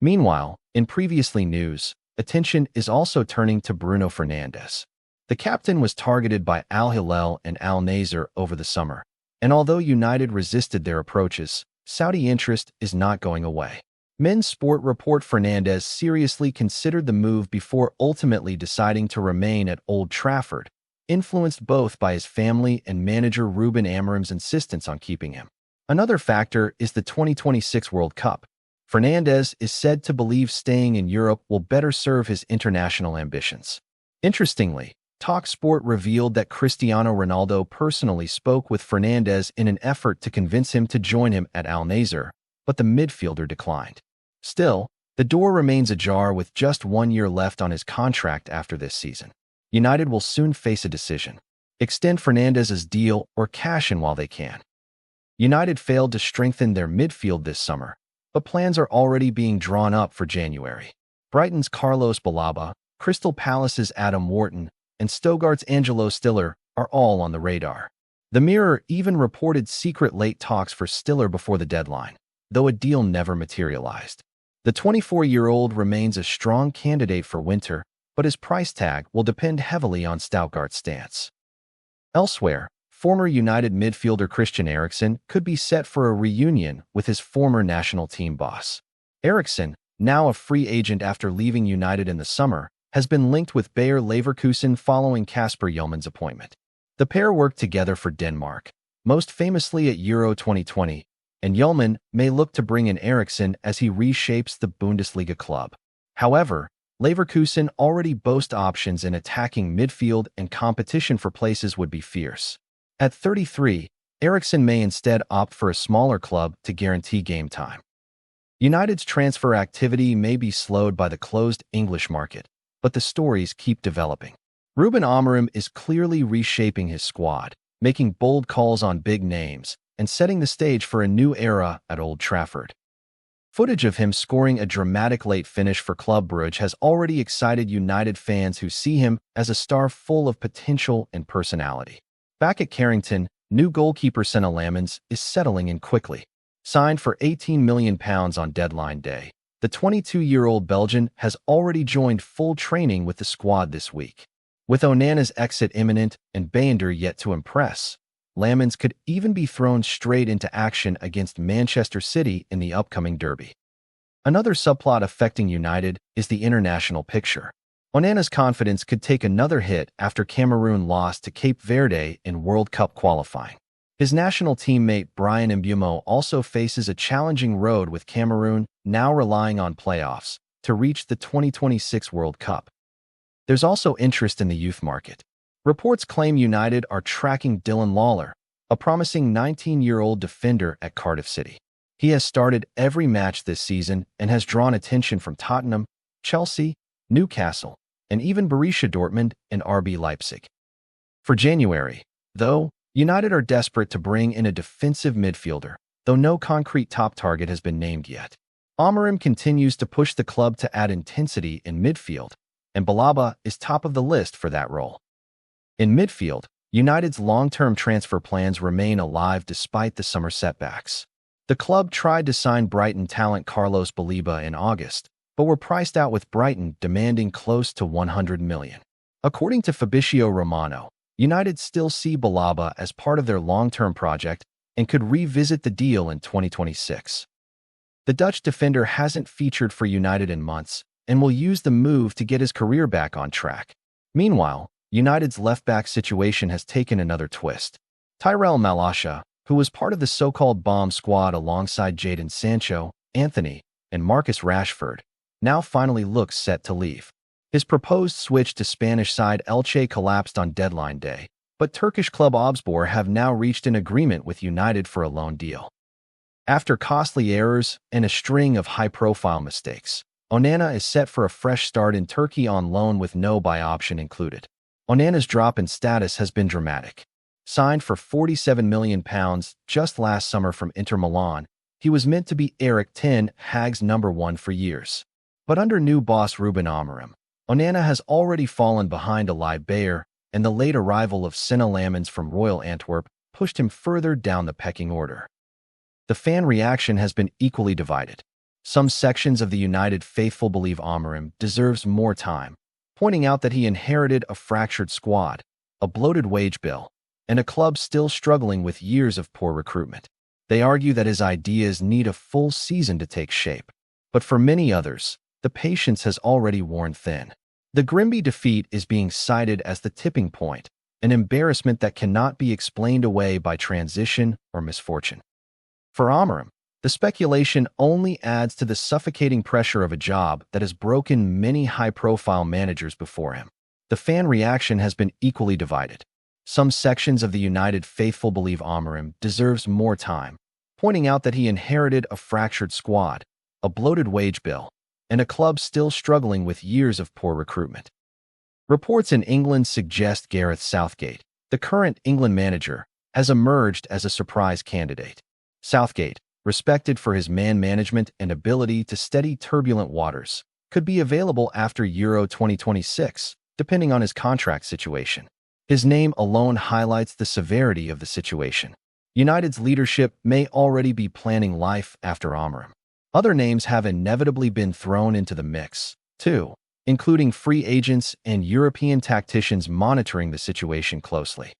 Meanwhile, in previously news, attention is also turning to Bruno Fernandes. The captain was targeted by Al Hilal and Al Nassr over the summer, and although United resisted their approaches, Saudi interest is not going away. Men's Sport report Fernandes seriously considered the move before ultimately deciding to remain at Old Trafford, influenced both by his family and manager Ruben Amorim's insistence on keeping him. Another factor is the 2026 World Cup. Fernandes is said to believe staying in Europe will better serve his international ambitions. Interestingly, TalkSport revealed that Cristiano Ronaldo personally spoke with Fernandes in an effort to convince him to join him at Al Nassr, but the midfielder declined. Still, the door remains ajar with just 1 year left on his contract after this season. United will soon face a decision: extend Fernandes's deal or cash in while they can. United failed to strengthen their midfield this summer, but plans are already being drawn up for January. Brighton's Carlos Balaba, Crystal Palace's Adam Wharton, and Stuttgart's Angelo Stiller are all on the radar. The Mirror even reported secret late talks for Stiller before the deadline, though a deal never materialized. The 24-year-old remains a strong candidate for winter, but his price tag will depend heavily on Stuttgart's stance. Elsewhere, former United midfielder Christian Eriksen could be set for a reunion with his former national team boss. Eriksen, now a free agent after leaving United in the summer, has been linked with Bayer Leverkusen following Kasper Hjulmand's appointment. The pair worked together for Denmark, most famously at Euro 2020, and Hjulmand may look to bring in Eriksen as he reshapes the Bundesliga club. However, Leverkusen already boast options in attacking midfield, and competition for places would be fierce. At 33, Eriksen may instead opt for a smaller club to guarantee game time. United's transfer activity may be slowed by the closed English market, but the stories keep developing. Ruben Amorim is clearly reshaping his squad, making bold calls on big names, and setting the stage for a new era at Old Trafford. Footage of him scoring a dramatic late finish for Club Brugge has already excited United fans who see him as a star full of potential and personality. Back at Carrington, new goalkeeper Senna Lamens is settling in quickly. Signed for £18 million on deadline day, the 22-year-old Belgian has already joined full training with the squad this week. With Onana's exit imminent and Bayender yet to impress, Lamens could even be thrown straight into action against Manchester City in the upcoming derby. Another subplot affecting United is the international picture. Onana's confidence could take another hit after Cameroon lost to Cape Verde in World Cup qualifying. His national teammate Brian Mbeumo also faces a challenging road, with Cameroon now relying on playoffs to reach the 2026 World Cup. There's also interest in the youth market. Reports claim United are tracking Dylan Lawler, a promising 19-year-old defender at Cardiff City. He has started every match this season and has drawn attention from Tottenham, Chelsea, Newcastle, and even Borussia Dortmund and RB Leipzig. For January, though, United are desperate to bring in a defensive midfielder, though no concrete top target has been named yet. Amorim continues to push the club to add intensity in midfield, and Balaba is top of the list for that role. In midfield, United's long-term transfer plans remain alive despite the summer setbacks. The club tried to sign Brighton talent Carlos Baleba in August, but were priced out, with Brighton demanding close to £100 million. According to Fabrizio Romano, United still see Balaba as part of their long-term project and could revisit the deal in 2026. The Dutch defender hasn't featured for United in months and will use the move to get his career back on track. Meanwhile, United's left-back situation has taken another twist. Tyrell Malacia, who was part of the so-called bomb squad alongside Jadon Sancho, Anthony, and Marcus Rashford, now finally looks set to leave. His proposed switch to Spanish side Elche collapsed on deadline day, but Turkish club Obspor have now reached an agreement with United for a loan deal. After costly errors and a string of high-profile mistakes, Onana is set for a fresh start in Turkey on loan with no buy option included. Onana's drop in status has been dramatic. Signed for £47 million just last summer from Inter Milan, he was meant to be Erik ten Hag's number one for years. But under new boss Ruben Amorim, Onana has already fallen behind Eli Bayer, and the late arrival of Senna Lamens from Royal Antwerp pushed him further down the pecking order. The fan reaction has been equally divided. Some sections of the United faithful believe Amorim deserves more time, pointing out that he inherited a fractured squad, a bloated wage bill, and a club still struggling with years of poor recruitment. They argue that his ideas need a full season to take shape. But for many others, the patience has already worn thin. The Grimby defeat is being cited as the tipping point, an embarrassment that cannot be explained away by transition or misfortune. For Amorim, the speculation only adds to the suffocating pressure of a job that has broken many high-profile managers before him. The fan reaction has been equally divided. Some sections of the United faithful believe Amorim deserves more time, pointing out that he inherited a fractured squad, a bloated wage bill, and a club still struggling with years of poor recruitment. Reports in England suggest Gareth Southgate, the current England manager, has emerged as a surprise candidate. Southgate, respected for his man management and ability to steady turbulent waters, could be available after Euro 2026, depending on his contract situation. His name alone highlights the severity of the situation. United's leadership may already be planning life after Amorim. Other names have inevitably been thrown into the mix, too, including free agents and European tacticians monitoring the situation closely.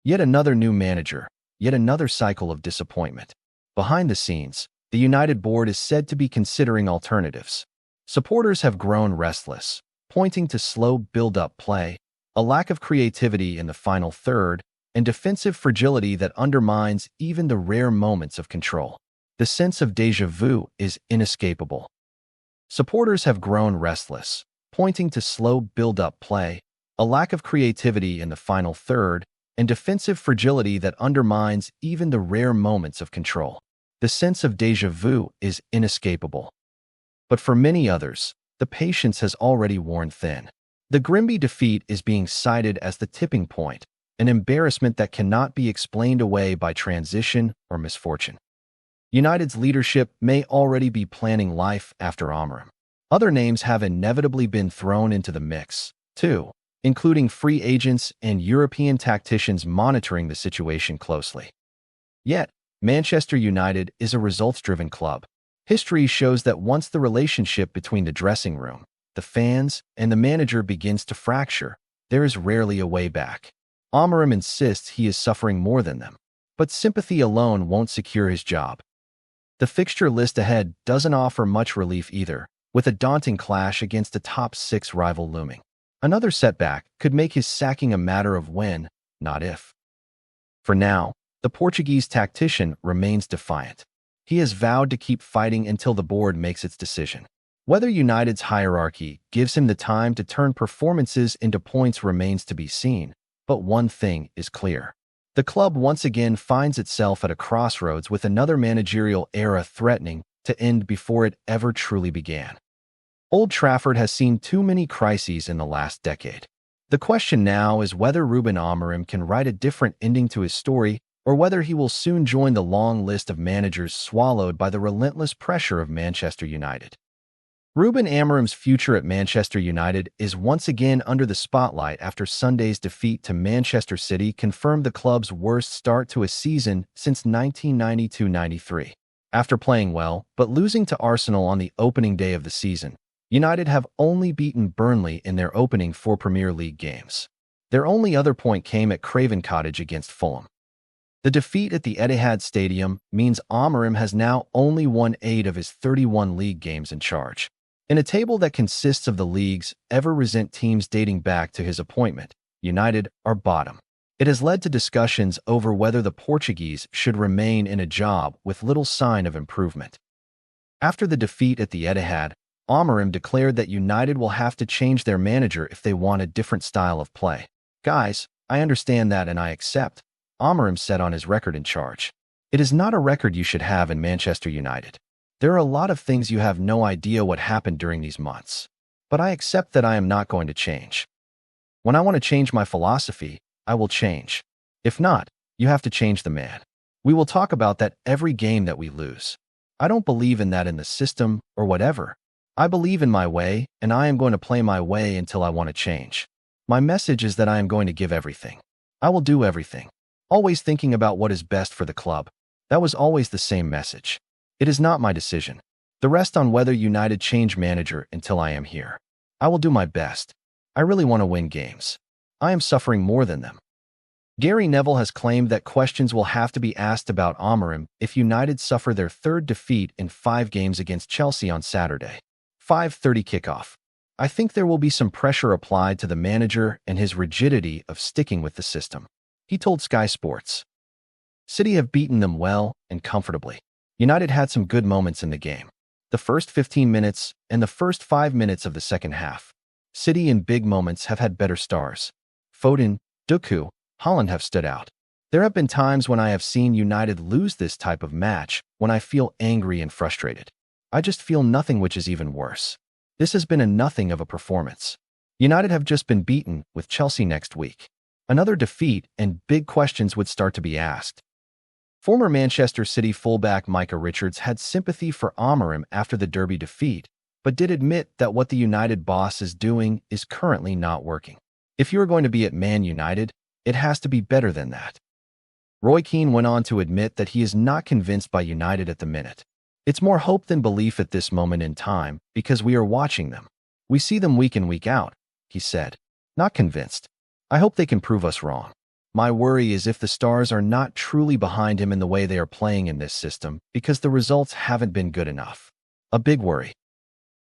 Yet another new manager, yet another cycle of disappointment. Behind the scenes, the United board is said to be considering alternatives. Supporters have grown restless, pointing to slow build-up play, a lack of creativity in the final third, and defensive fragility that undermines even the rare moments of control. The sense of déjà vu is inescapable. Supporters have grown restless, pointing to slow build-up play, a lack of creativity in the final third, and defensive fragility that undermines even the rare moments of control. The sense of déjà vu is inescapable. But for many others, the patience has already worn thin. The Grimby defeat is being cited as the tipping point, an embarrassment that cannot be explained away by transition or misfortune. United's leadership may already be planning life after Amorim. Other names have inevitably been thrown into the mix, too, including free agents and European tacticians monitoring the situation closely. Yet, Manchester United is a results-driven club. History shows that once the relationship between the dressing room, the fans, and the manager begins to fracture, there is rarely a way back. Amorim insists he is suffering more than them, but sympathy alone won't secure his job. The fixture list ahead doesn't offer much relief either, with a daunting clash against a top-6 rival looming. Another setback could make his sacking a matter of when, not if. For now, the Portuguese tactician remains defiant. He has vowed to keep fighting until the board makes its decision. Whether United's hierarchy gives him the time to turn performances into points remains to be seen, but one thing is clear. The club once again finds itself at a crossroads with another managerial era threatening to end before it ever truly began. Old Trafford has seen too many crises in the last decade. The question now is whether Ruben Amorim can write a different ending to his story, or whether he will soon join the long list of managers swallowed by the relentless pressure of Manchester United. Ruben Amorim's future at Manchester United is once again under the spotlight after Sunday's defeat to Manchester City confirmed the club's worst start to a season since 1992-93. After playing well, but losing to Arsenal on the opening day of the season, United have only beaten Burnley in their opening 4 Premier League games. Their only other point came at Craven Cottage against Fulham. The defeat at the Etihad Stadium means Amorim has now only won 8 of his 31 league games in charge. In a table that consists of the league's ever-recent teams dating back to his appointment, United are bottom. It has led to discussions over whether the Portuguese should remain in a job with little sign of improvement. After the defeat at the Etihad, Amorim declared that United will have to change their manager if they want a different style of play. "Guys, I understand that and I accept," Amorim said on his record in charge. "It is not a record you should have in Manchester United. There are a lot of things you have no idea what happened during these months. But I accept that I am not going to change. When I want to change my philosophy, I will change. If not, you have to change the man. We will talk about that every game that we lose. I don't believe in that in the system or whatever. I believe in my way, and I am going to play my way until I want to change. My message is that I am going to give everything. I will do everything. Always thinking about what is best for the club. That was always the same message. It is not my decision. The rest on whether United change manager until I am here. I will do my best. I really want to win games. I am suffering more than them. Gary Neville has claimed that questions will have to be asked about Amorim if United suffer their third defeat in 5 games against Chelsea on Saturday. 5:30 kickoff. I think there will be some pressure applied to the manager and his rigidity of sticking with the system. He told Sky Sports. City have beaten them well and comfortably. United had some good moments in the game. The first 15 minutes and the first 5 minutes of the second half. City in big moments have had better stars. Foden, Doku, Haaland have stood out. There have been times when I have seen United lose this type of match when I feel angry and frustrated. I just feel nothing, which is even worse. This has been a nothing of a performance. United have just been beaten with Chelsea next week. Another defeat and big questions would start to be asked. Former Manchester City fullback Micah Richards had sympathy for Amorim after the Derby defeat, but did admit that what the United boss is doing is currently not working. If you are going to be at Man United, it has to be better than that. Roy Keane went on to admit that he is not convinced by United at the minute. It's more hope than belief at this moment in time because we are watching them. We see them week in, week out, he said. Not convinced. I hope they can prove us wrong. My worry is if the stars are not truly behind him in the way they are playing in this system because the results haven't been good enough. A big worry.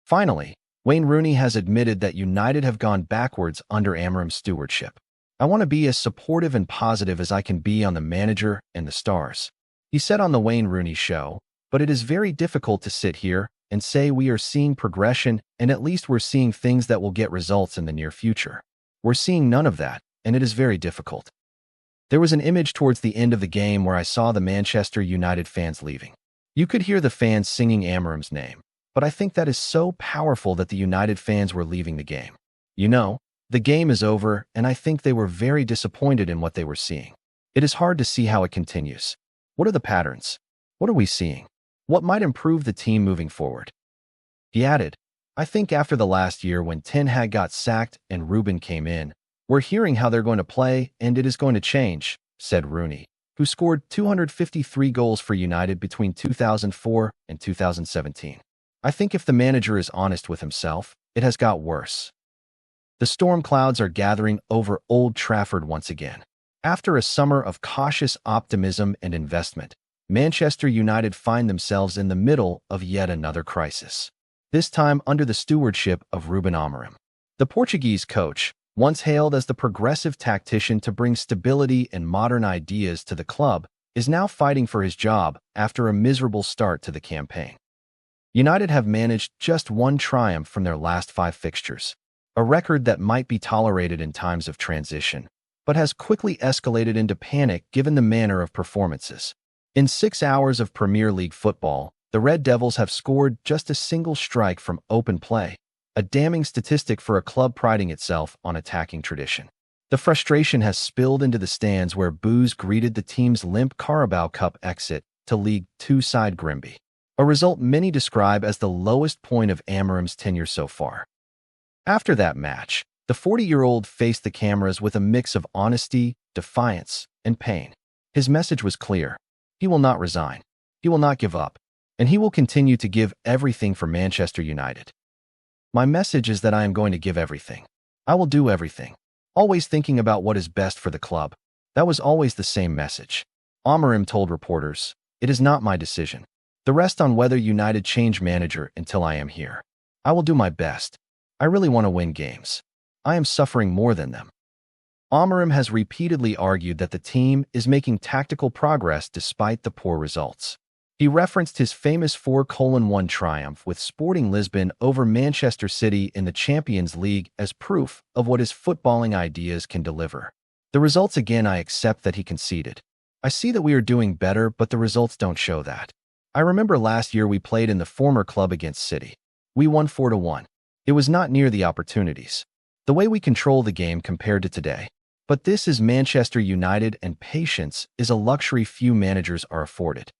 Finally, Wayne Rooney has admitted that United have gone backwards under Amorim's stewardship. I want to be as supportive and positive as I can be on the manager and the stars, he said on the Wayne Rooney Show, but it is very difficult to sit here and say we are seeing progression and at least we're seeing things that will get results in the near future. We're seeing none of that, and it is very difficult. There was an image towards the end of the game where I saw the Manchester United fans leaving. You could hear the fans singing Amorim's name, but I think that is so powerful that the United fans were leaving the game. You know, the game is over, and I think they were very disappointed in what they were seeing. It is hard to see how it continues. What are the patterns? What are we seeing? What might improve the team moving forward? He added, I think after the last year when Ten Hag got sacked and Ruben came in, we're hearing how they're going to play and it is going to change, said Rooney, who scored 253 goals for United between 2004 and 2017. I think if the manager is honest with himself, it has got worse. The storm clouds are gathering over Old Trafford once again. After a summer of cautious optimism and investment, Manchester United find themselves in the middle of yet another crisis. This time under the stewardship of Ruben Amorim. The Portuguese coach, once hailed as the progressive tactician to bring stability and modern ideas to the club, is now fighting for his job after a miserable start to the campaign. United have managed just 1 triumph from their last 5 fixtures, a record that might be tolerated in times of transition, but has quickly escalated into panic given the manner of performances. In 6 hours of Premier League football, the Red Devils have scored just a single strike from open play, a damning statistic for a club priding itself on attacking tradition. The frustration has spilled into the stands where boos greeted the team's limp Carabao Cup exit to League Two side Grimby, a result many describe as the lowest point of Amorim's tenure so far. After that match, the 40-year-old faced the cameras with a mix of honesty, defiance, and pain. His message was clear. He will not resign. He will not give up. And he will continue to give everything for Manchester United. My message is that I am going to give everything. I will do everything. Always thinking about what is best for the club. That was always the same message. Amorim told reporters, it is not my decision. The rest on whether United change manager until I am here. I will do my best. I really want to win games. I am suffering more than them. Amorim has repeatedly argued that the team is making tactical progress despite the poor results. He referenced his famous 4-1 triumph with Sporting Lisbon over Manchester City in the Champions League as proof of what his footballing ideas can deliver. The results again, I accept that he conceded. I see that we are doing better, but the results don't show that. I remember last year we played in the former club against City. We won 4-1. It was not near the opportunities. The way we control the game compared to today. But this is Manchester United and patience is a luxury few managers are afforded.